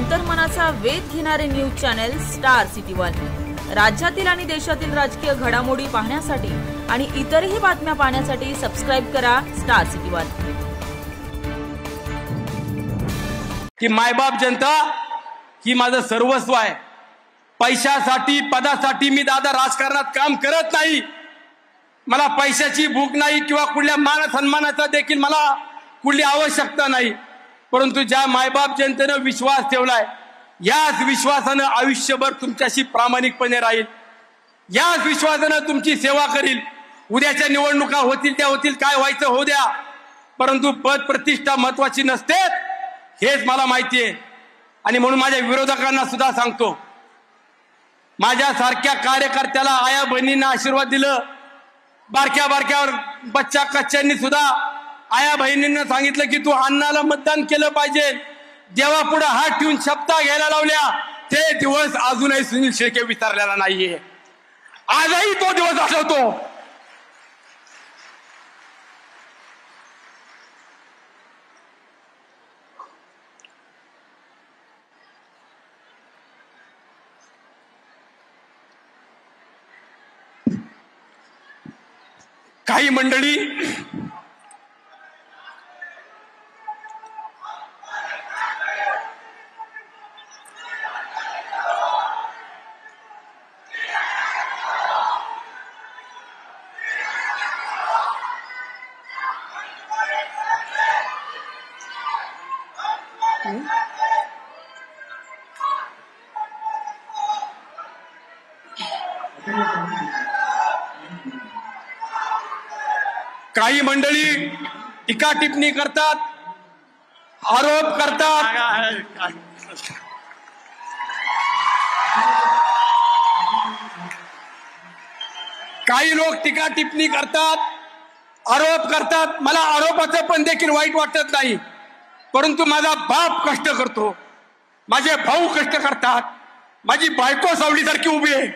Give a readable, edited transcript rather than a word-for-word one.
अंतर्मनाचा वेध घेणारे news channel star city one. राज्यातील आणि देशातील राजकीय घडामोडी पाहण्यासाठी आणि इतरही बातम्या पाहण्यासाठी सबस्क्राइब करा स्टार सिटी वन। की मायबाप जनता ही माझं सर्वस्व आहे। पैशासाठी पदासाठी मी दादा राजकारणात काम करत नाही। मला पैशाची भूक नाही किंवा कुठल्या मान सन्मानाचा देखील मला कुठली आवश्यकता नाही। परंतु ज्या मायबाप जनतेने विश्वास ठेवलाय याच विश्वासाने आयुष्यभर तुमच्याशी प्रामाणिकपणे राहील, याच विश्वासाने तुमची सेवा करील। उद्याच्या निवडणुका होतील त्या होतील, काय व्हायचं होऊ द्या, परंतु पद प्रतिष्ठा महत्त्वाची नसते हेच मला माहिती आहे। आणि म्हणून माझ्या विरोधकांना सुद्धा सांगतो, माझ्या सारख्या कार्यकर्त्याला आया बहिणींना आशीर्वाद दिलं, बारक्या बारक्यावर बच्चा कच्च्यांनी सुद्धा आया बहिणींना सांगितलं की तू अण्णाला मतदान केलं पाहिजे, देवापुढे हात ठेवून शपथ घ्यायला लावल्या। ते दिवस अजूनही सुनील शेळके विसरलेला नाहीये, आजही तो दिवस आठवतो। काही मंडळी टीका टिप्पणी करतात, आरोप करतात। काही लोक टीका टिप्पणी करतात, आरोप करतात। मला आरोपाचं पण देखील वाईट वाटत नाही, परंतु माझा बाप कष्ट करतो, माझे भाऊ कष्ट करतात, माझी बायको सावलीसारखी उभी आहे।